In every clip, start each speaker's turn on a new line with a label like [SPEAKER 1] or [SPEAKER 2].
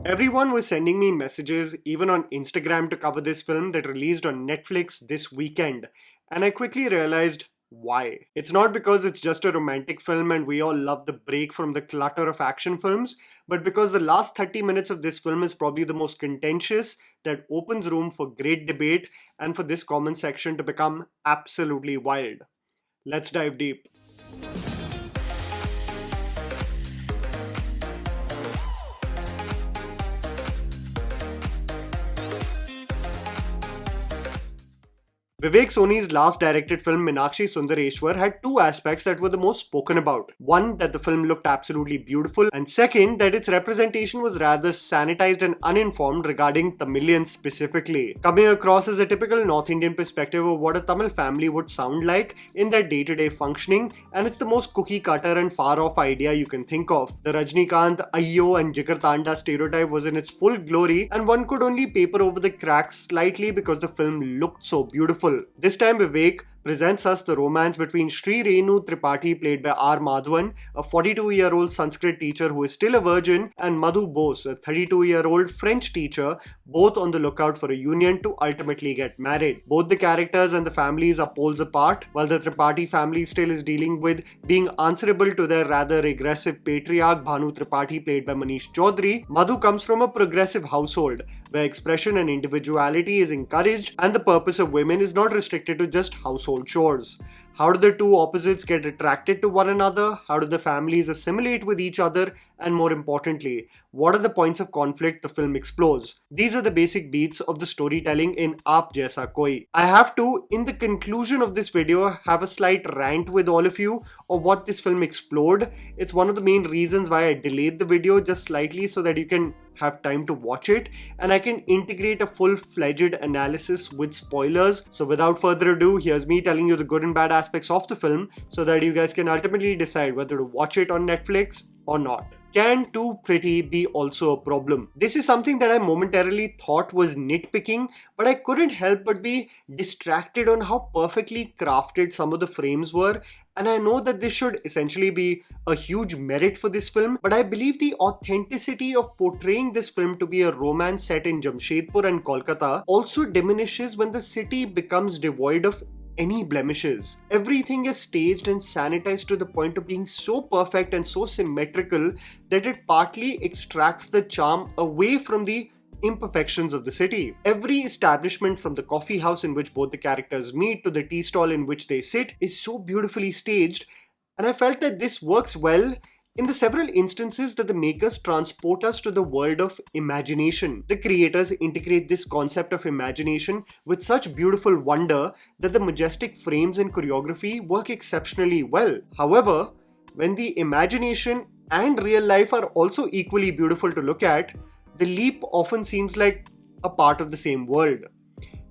[SPEAKER 1] Everyone was sending me messages, even on Instagram, to cover this film that released on Netflix this weekend, and I quickly realized why. It's not because it's just a romantic film and we all love the break from the clutter of action films, but because the last 30 minutes of this film is probably the most contentious, that opens room for great debate and for this comment section to become absolutely wild. Let's dive deep. Vivek Sony's last directed film Meenakshi Sundareshwar had two aspects that were the most spoken about. One, that the film looked absolutely beautiful, and second, that its representation was rather sanitized and uninformed regarding Tamilians specifically, coming across as a typical North Indian perspective of what a Tamil family would sound like in their day-to-day functioning, and it's the most cookie-cutter and far-off idea you can think of. The Rajnikant, Ayyo and Jigartanda stereotype was in its full glory, and one could only paper over the cracks slightly because the film looked so beautiful. This time Vivek presents us the romance between Sri Renu Tripathi, played by R. Madhavan, a 42-year-old Sanskrit teacher who is still a virgin, and Madhu Bose, a 32-year-old French teacher, both on the lookout for a union to ultimately get married. Both the characters and the families are poles apart. While the Tripathi family still is dealing with being answerable to their rather regressive patriarch Bhanu Tripathi, played by Manish Chaudhary, Madhu comes from a progressive household where expression and individuality is encouraged and the purpose of women is not restricted to just household chores. How do the two opposites get attracted to one another? How do the families assimilate with each other? And more importantly, what are the points of conflict the film explores? These are the basic beats of the storytelling in Aap Jaisa Koi. I have to, in the conclusion of this video, have a slight rant with all of you of what this film explored. It's one of the main reasons why I delayed the video just slightly so that you can have time to watch it and I can integrate a full-fledged analysis with spoilers. So without further ado, here's me telling you the good and bad aspects of the film so that you guys can ultimately decide whether to watch it on Netflix or not. Can too pretty be also a problem? This is something that I momentarily thought was nitpicking, but I couldn't help but be distracted on how perfectly crafted some of the frames were. And I know that this should essentially be a huge merit for this film, but I believe the authenticity of portraying this film to be a romance set in Jamshedpur and Kolkata also diminishes when the city becomes devoid of any blemishes. Everything is staged and sanitized to the point of being so perfect and so symmetrical that it partly extracts the charm away from the imperfections of the city. Every establishment, from the coffee house in which both the characters meet to the tea stall in which they sit, is so beautifully staged, and I felt that this works well in the several instances that the makers transport us to the world of imagination. The creators integrate this concept of imagination with such beautiful wonder that the majestic frames and choreography work exceptionally well. However, when the imagination and real life are also equally beautiful to look at, the leap often seems like a part of the same world.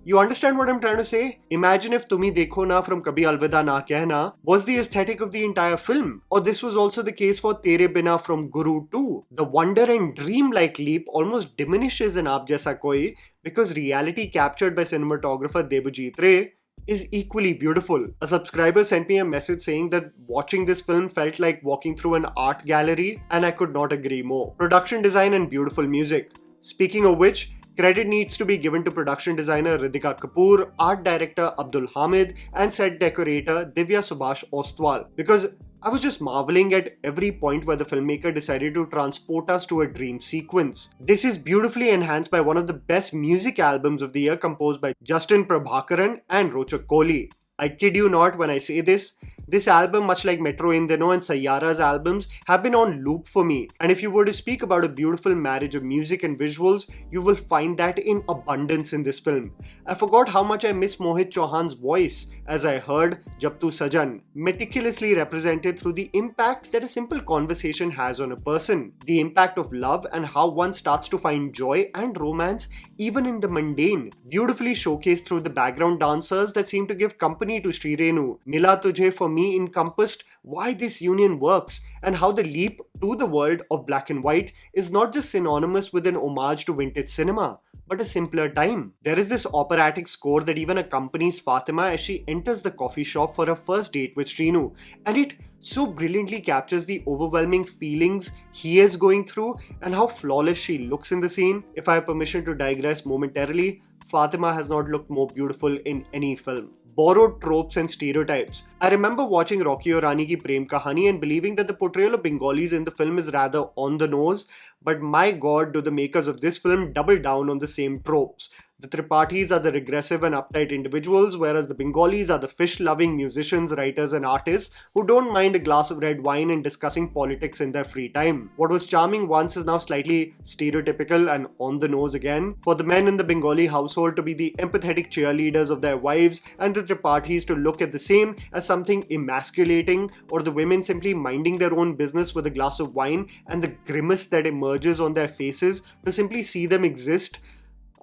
[SPEAKER 1] You understand what I'm trying to say? Imagine if Tumi Dekho Na from Kabhi Alvida Na Kehna was the aesthetic of the entire film. Or this was also the case for Tere Bina from Guru 2. The wonder and dream-like leap almost diminishes in Aap Jaisa Koi because reality captured by cinematographer Debajit Ray is equally beautiful. A subscriber sent me a message saying that watching this film felt like walking through an art gallery, and I could not agree more. Production design and beautiful music. Speaking of which, credit needs to be given to production designer Ritika Kapoor, art director Abdul Hamid, and set decorator Divya Subhash Ostwal, because I was just marveling at every point where the filmmaker decided to transport us to a dream sequence. This is beautifully enhanced by one of the best music albums of the year, composed by Justin Prabhakaran and Rochak Kohli. I kid you not when I say this. This album, much like Metro Indino and Sayyara's albums, have been on loop for me. And if you were to speak about a beautiful marriage of music and visuals, you will find that in abundance in this film. I forgot how much I miss Mohit Chauhan's voice as I heard Jab Tu Sajan, meticulously represented through the impact that a simple conversation has on a person. The impact of love and how one starts to find joy and romance even in the mundane. Beautifully showcased through the background dancers that seem to give company to Sri Renu. Mila Tujhe for me encompassed why this union works and how the leap to the world of black and white is not just synonymous with an homage to vintage cinema, but a simpler time. There is this operatic score that even accompanies Fatima as she enters the coffee shop for her first date with Srinu, and it so brilliantly captures the overwhelming feelings he is going through and how flawless she looks in the scene. If I have permission to digress momentarily, Fatima has not looked more beautiful in any film. Borrowed tropes and stereotypes. I remember watching Rocky Aur Rani Ki Prem Kahani and believing that the portrayal of Bengalis in the film is rather on the nose, but my god, do the makers of this film double down on the same tropes. The Tripathis are the regressive and uptight individuals, whereas the Bengalis are the fish-loving musicians, writers and artists who don't mind a glass of red wine and discussing politics in their free time. What was charming once is now slightly stereotypical and on the nose again. For the men in the Bengali household to be the empathetic cheerleaders of their wives and the Tripathis to look at the same as something emasculating, or the women simply minding their own business with a glass of wine and the grimace that emerges on their faces to simply see them exist,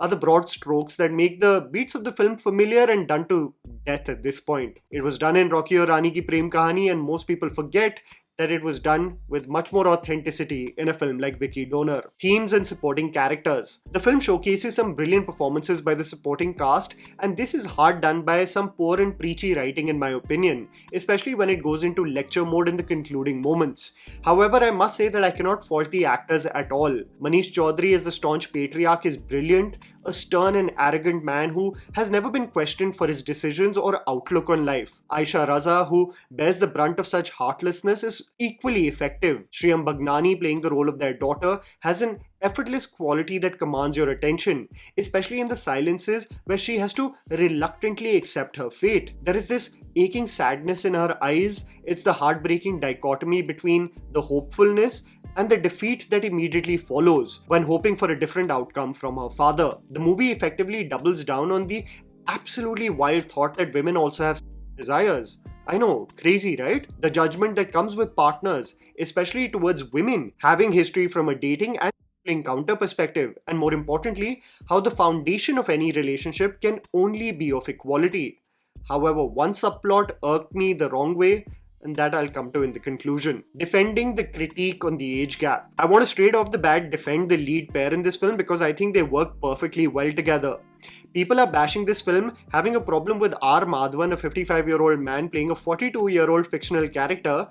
[SPEAKER 1] are the broad strokes that make the beats of the film familiar and done to death at this point. It was done in Rocky Aur Rani Ki Prem Kahani, and most people forget that it was done with much more authenticity in a film like Vicky Donor. Themes and supporting characters. The film showcases some brilliant performances by the supporting cast, and this is hard done by some poor and preachy writing in my opinion, especially when it goes into lecture mode in the concluding moments. However, I must say that I cannot fault the actors at all. Manish Chaudhary as the staunch patriarch is brilliant, a stern and arrogant man who has never been questioned for his decisions or outlook on life. Aisha Raza, who bears the brunt of such heartlessness, is equally effective. Shriyam Bhagnani, playing the role of their daughter, has an effortless quality that commands your attention, especially in the silences where she has to reluctantly accept her fate. There is this aching sadness in her eyes. It's the heartbreaking dichotomy between the hopefulness and the defeat that immediately follows when hoping for a different outcome from her father. The movie effectively doubles down on the absolutely wild thought that women also have desires. I know, crazy, right? The judgment that comes with partners, especially towards women, having history from a dating and encounter perspective, and more importantly, how the foundation of any relationship can only be of equality. However, one subplot irked me the wrong way, and that I'll come to in the conclusion. Defending the critique on the age gap. I want to straight off the bat defend the lead pair in this film because I think they work perfectly well together. People are bashing this film, having a problem with R. Madhavan, a 55-year-old man playing a 42-year-old fictional character.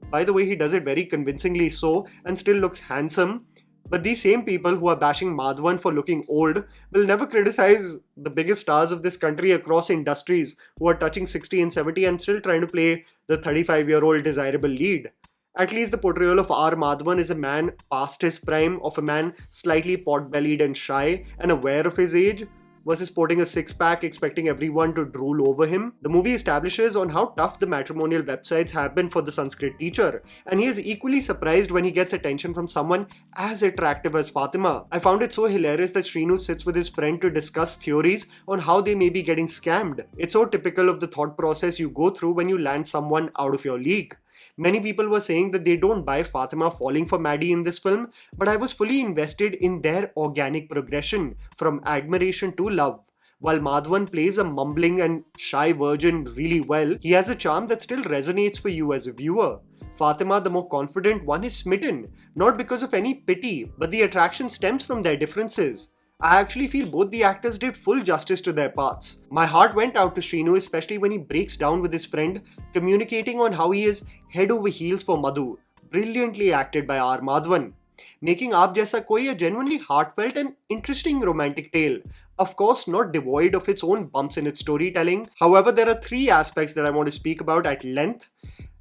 [SPEAKER 1] By the way, he does it very convincingly so and still looks handsome. But these same people who are bashing Madhavan for looking old will never criticize the biggest stars of this country across industries who are touching 60 and 70 and still trying to play the 35-year-old desirable lead. At least the portrayal of R. Madhavan is a man past his prime, of a man slightly pot-bellied and shy and aware of his age, versus sporting a six-pack expecting everyone to drool over him. The movie establishes on how tough the matrimonial websites have been for the Sanskrit teacher, and he is equally surprised when he gets attention from someone as attractive as Fatima. I found it so hilarious that Srinu sits with his friend to discuss theories on how they may be getting scammed. It's so typical of the thought process you go through when you land someone out of your league. Many people were saying that they don't buy Fatima falling for Maddie in this film, but I was fully invested in their organic progression from admiration to love. While Madhavan plays a mumbling and shy virgin really well, he has a charm that still resonates for you as a viewer. Fatima, the more confident one, is smitten, not because of any pity, but the attraction stems from their differences. I actually feel both the actors did full justice to their parts. My heart went out to Srinu, especially when he breaks down with his friend, communicating on how he is head over heels for Madhu, brilliantly acted by R. Madhavan, making Aap Jaisa Koi a genuinely heartfelt and interesting romantic tale. Of course, not devoid of its own bumps in its storytelling. However, there are three aspects that I want to speak about at length,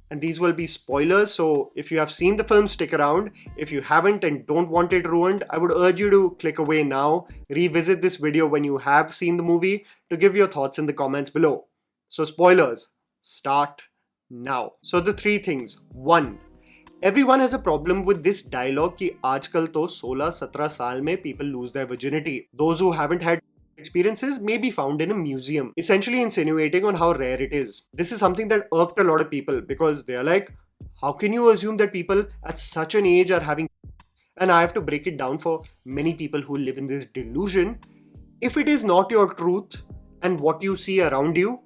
[SPEAKER 1] and these will be spoilers, so if you have seen the film, stick around. If you haven't and don't want it ruined, I would urge you to click away now, revisit this video when you have seen the movie to give your thoughts in the comments below. So spoilers, start now. So the three things. 1. Everyone has a problem with this dialogue कि आजकल तो 16-17 साल में people lose their virginity. Those who haven't had experiences may be found in a museum, essentially insinuating on how rare it is. This is something that irked a lot of people because they are like, how can you assume that people at such an age are having... And I have to break it down for many people who live in this delusion. If it is not your truth and what you see around you,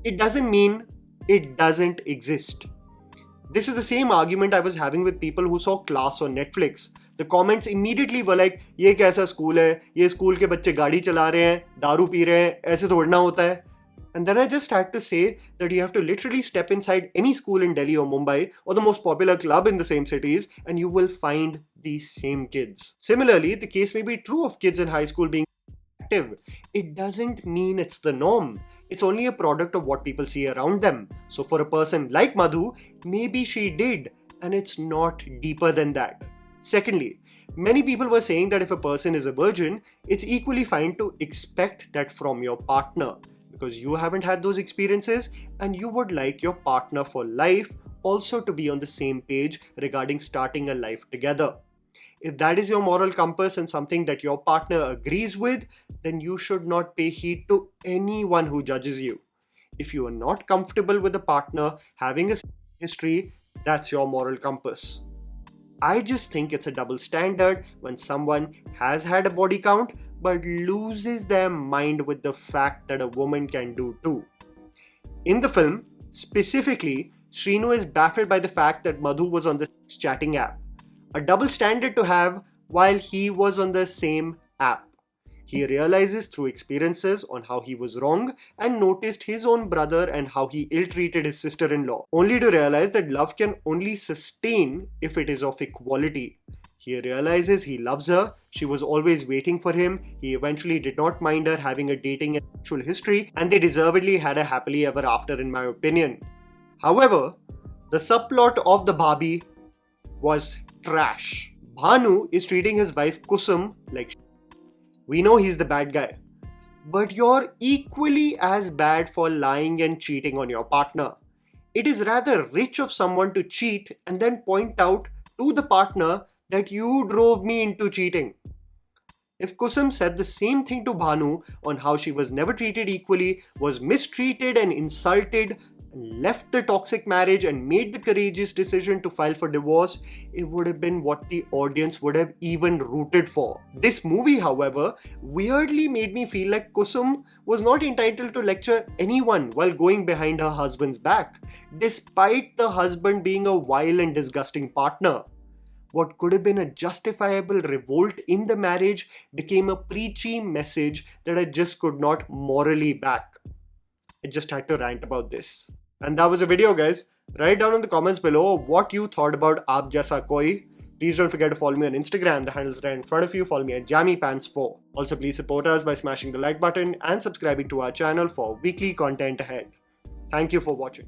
[SPEAKER 1] it doesn't mean it doesn't exist. This is the same argument I was having with people who saw Class on Netflix. The comments immediately were like, ये कैसा school है, ये school के बच्चे गाड़ी चला रहे हैं, दारू पी रहे हैं, ऐसे थोड़ना होता है. And then I just had to say that you have to literally step inside any school in Delhi or Mumbai or the most popular club in the same cities and you will find these same kids. Similarly, the case may be true of kids in high school being active. It doesn't mean it's the norm. It's only a product of what people see around them. So for a person like Madhu, maybe she did, and it's not deeper than that. Secondly, many people were saying that if a person is a virgin, it's equally fine to expect that from your partner, because you haven't had those experiences and you would like your partner for life also to be on the same page regarding starting a life together. If that is your moral compass and something that your partner agrees with, then you should not pay heed to anyone who judges you. If you are not comfortable with a partner having a history, that's your moral compass. I just think it's a double standard when someone has had a body count but loses their mind with the fact that a woman can do too. In the film, specifically, Srinu is baffled by the fact that Madhu was on the chatting app. A double standard to have while he was on the same app. He realizes through experiences on how he was wrong and noticed his own brother and how he ill-treated his sister-in-law, only to realize that love can only sustain if it is of equality. He realizes he loves her, she was always waiting for him, he eventually did not mind her having a dating and sexual history, and they deservedly had a happily ever after in my opinion. However, the subplot of the Bhabhi was trash. Bhanu is treating his wife Kusum like shit. We know he's the bad guy. But you're equally as bad for lying and cheating on your partner. It is rather rich of someone to cheat and then point out to the partner that you drove me into cheating. If Kusum said the same thing to Bhanu on how she was never treated equally, was mistreated and insulted, left the toxic marriage and made the courageous decision to file for divorce, it would have been what the audience would have even rooted for. This movie, however, weirdly made me feel like Kusum was not entitled to lecture anyone while going behind her husband's back, despite the husband being a vile and disgusting partner. What could have been a justifiable revolt in the marriage became a preachy message that I just could not morally back. I just had to rant about this. And that was the video, guys. Write down in the comments below what you thought about Aap Jaisa Koi. Please don't forget to follow me on Instagram. The handle's right in front of you. Follow me at JammyPants4. Also, please support us by smashing the like button and subscribing to our channel for weekly content ahead. Thank you for watching.